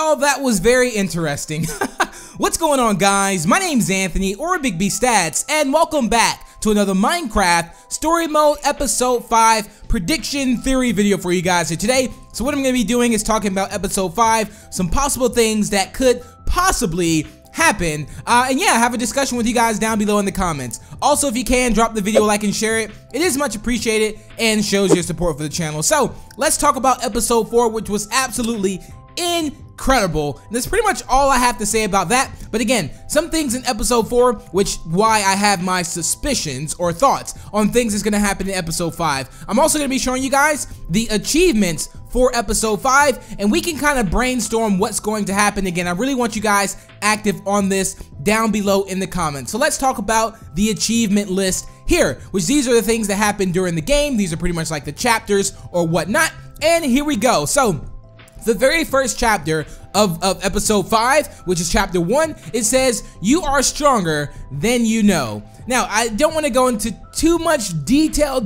Well, that was very interesting. What's going on, guys? My name's Anthony, or Big B Stats, and welcome back to another Minecraft Story Mode Episode 5 prediction theory video for you guys here today. So what I'm going to be doing is talking about Episode 5, some possible things that could possibly happen, and yeah, have a discussion with you guys down below in the comments. Also, if you can, drop the video a like and share it. It is much appreciated and shows your support for the channel. So let's talk about Episode 4, which was absolutely incredible. And that's pretty much all I have to say about that. But again, some things in Episode 4, which why I have my suspicions or thoughts on things that's going to happen in Episode 5. I'm also going to be showing you guys the achievements for Episode 5, and we can kind of brainstorm what's going to happen. Again, I really want you guys active on this down below in the comments. So let's talk about the achievement list here, which these are the things that happen during the game. These are pretty much like the chapters or whatnot. And here we go. So the very first chapter of Episode 5, which is Chapter 1, it says, "You are stronger than you know." Now, I don't want to go into too much detail,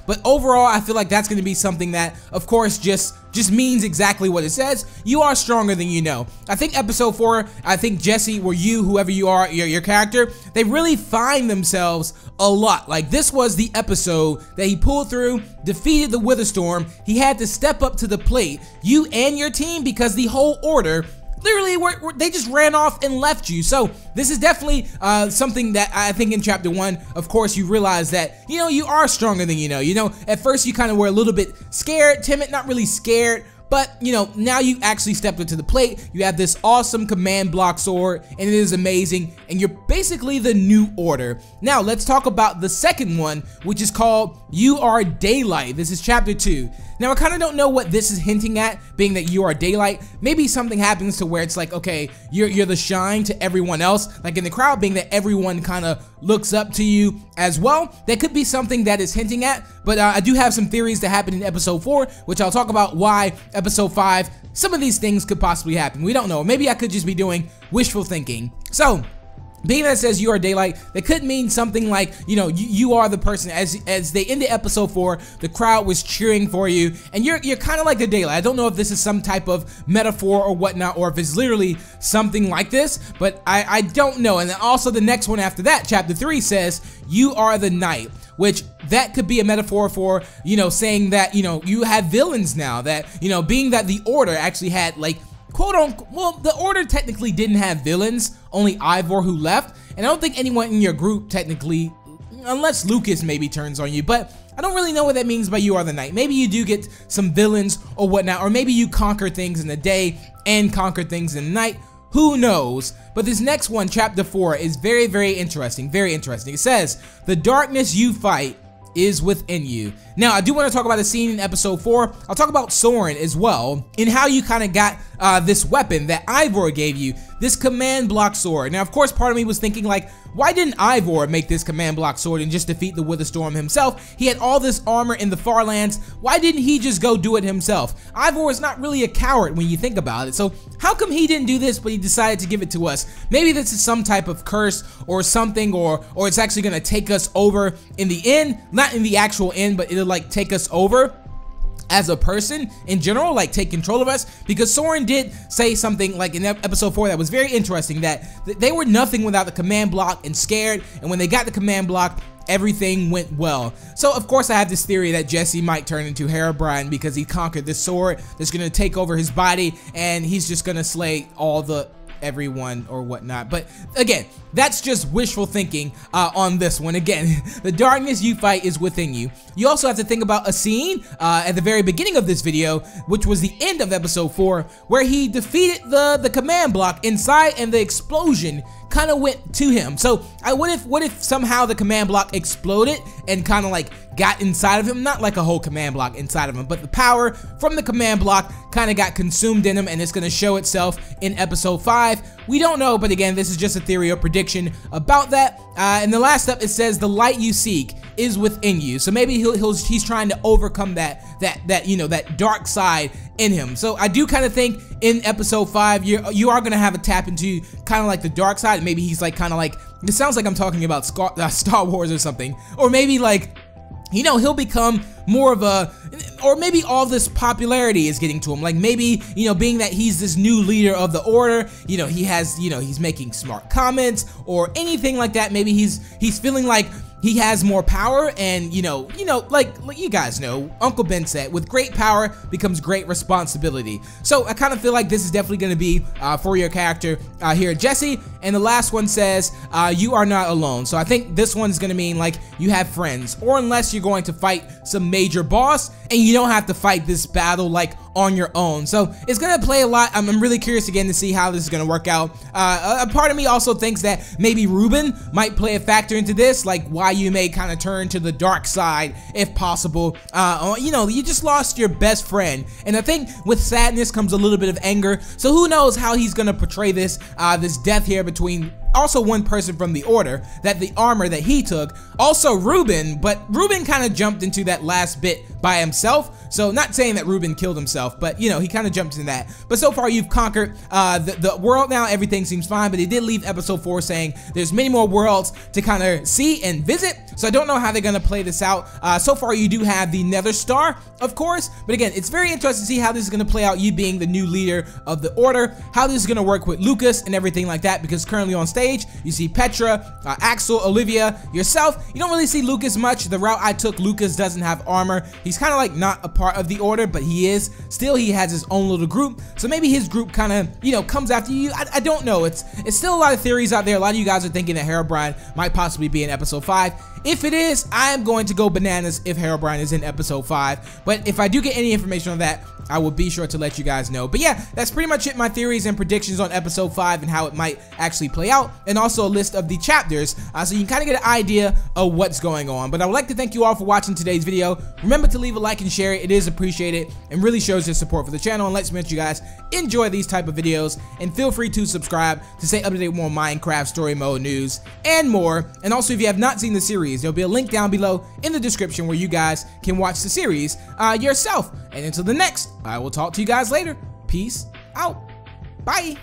but overall, I feel like that's going to be something that, of course, just means exactly what it says. You are stronger than you know. I think Episode 4, I think Jesse, or you, whoever you are, your character, they really find themselves a lot. Like, this was the episode that he pulled through, defeated the Witherstorm. He had to step up to the plate, you and your team, because the whole order literally, they just ran off and left you. So this is definitely something that I think in Chapter 1, of course, you realize that, you know, you are stronger than you know. You know, at first you kind of were a little bit scared, timid, not really scared, but, you know, now you actually stepped up to the plate. You have this awesome command block sword, and it is amazing, and you're basically the new order. Now, let's talk about the second one, which is called You Are Daylight. This is Chapter 2. Now, I kind of don't know what this is hinting at, being that you are daylight. Maybe something happens to where it's like, okay, you're the shine to everyone else, like in the crowd, being that everyone kind of looks up to you as well. That could be something that is hinting at, but I do have some theories that happened in Episode 4, which I'll talk about why Episode 5, some of these things could possibly happen. We don't know. Maybe I could just be doing wishful thinking. So, being that it says you are daylight, that could mean something like, you know, you are the person. As they ended Episode 4, the crowd was cheering for you, and you're kind of like the daylight. I don't know if this is some type of metaphor or whatnot, or if it's literally something like this, but I don't know. And then also the next one after that, Chapter 3, says you are the night, which that could be a metaphor for, you know, saying that, you know, you have villains now, that, you know, being that the Order actually had, like, quote unquote, well, the Order technically didn't have villains, only Ivor who left, and I don't think anyone in your group technically, unless Lucas maybe turns on you, but I don't really know what that means by you are the night. Maybe you do get some villains or whatnot, or maybe you conquer things in the day and conquer things in the night. Who knows? But this next one, Chapter 4, is very, very interesting, very interesting. It says, "The darkness you fight is within you." Now, I do want to talk about a scene in Episode 4. I'll talk about Soren as well, and how you kind of got this weapon that Ivor gave you, this command block sword. Now, of course, part of me was thinking, like, why didn't Ivor make this command block sword and just defeat the Witherstorm himself? He had all this armor in the Farlands. Why didn't he just go do it himself? Ivor is not really a coward when you think about it, so how come he didn't do this, but he decided to give it to us? Maybe this is some type of curse or something, or it's actually going to take us over in the end, not in the actual end, but it'll like take us over as a person in general, like take control of us, because Soren did say something like in Episode 4 that was very interesting, that they were nothing without the command block and scared, and when they got the command block, everything went well. So of course I have this theory that Jesse might turn into Herobrine because he conquered this sword that's gonna take over his body, and he's just gonna slay all the everyone or whatnot. But again, that's just wishful thinking on this one. Again, the darkness you fight is within you. You also have to think about a scene at the very beginning of this video, which was the end of Episode 4, where he defeated the command block inside, and the explosion kind of went to him. So what if somehow the command block exploded and kind of like got inside of him? Not like a whole command block inside of him, but the power from the command block kind of got consumed in him, and it's going to show itself in Episode 5. We don't know, but again, this is just a theory or prediction about that. And the last up, it says the light you seek is within you. So maybe he's trying to overcome that you know, that dark side in him. So I do kind of think in Episode 5 you are gonna have a tap into kind of like the dark side. Maybe he's like kind of like, it sounds like I'm talking about Star Wars or something, or maybe like, you know, he'll become more of a, or maybe all this popularity is getting to him. Like maybe, you know, being that he's this new leader of the Order, you know, he has, you know, he's making smart comments or anything like that. Maybe he's feeling like he has more power, and you know, like you guys know, Uncle Ben said, with great power becomes great responsibility. So I kind of feel like this is definitely going to be for your character here, Jesse. And the last one says, you are not alone. So I think this one's going to mean like you have friends, or unless you're going to fight some major boss and you don't have to fight this battle like on your own. So it's going to play a lot. I'm really curious again to see how this is going to work out. A part of me also thinks that maybe Ruben might play a factor into this, like why you may kind of turn to the dark side if possible. You know, you just lost your best friend, and I think with sadness comes a little bit of anger. So who knows how he's going to portray this this death here between also one person from the Order, that the armor that he took, also Ruben, but Ruben kind of jumped into that last bit by himself. So not saying that Ruben killed himself, but you know, he kind of jumped into that. But so far you've conquered the world now, everything seems fine, but they did leave episode 4 saying there's many more worlds to kind of see and visit. So I don't know how they're going to play this out. So far you do have the Nether Star, of course, but again, it's very interesting to see how this is going to play out, you being the new leader of the Order, how this is going to work with Lucas and everything like that, because currently on stage you see Petra, Axel, Olivia, yourself. You don't really see Lucas much. The route I took, Lucas doesn't have armor. He's kind of like not a part of the Order, but he is. Still, he has his own little group. So maybe his group kind of, you know, comes after you. I don't know. It's still a lot of theories out there. A lot of you guys are thinking that Herobrine might possibly be in episode 5. If it is, I am going to go bananas if Herobrine is in episode 5. But if I do get any information on that, I will be sure to let you guys know. But yeah, that's pretty much it, my theories and predictions on episode 5 and how it might actually play out, and also a list of the chapters, so you can kind of get an idea of what's going on. But I would like to thank you all for watching today's video. Remember to leave a like and share it. It is appreciated and really shows your support for the channel and lets me know you guys enjoy these type of videos. And feel free to subscribe to stay up to date with more Minecraft story mode news and more. And also, if you have not seen the series, there'll be a link down below in the description where you guys can watch the series yourself. And until the next, I will talk to you guys later. Peace out. Bye.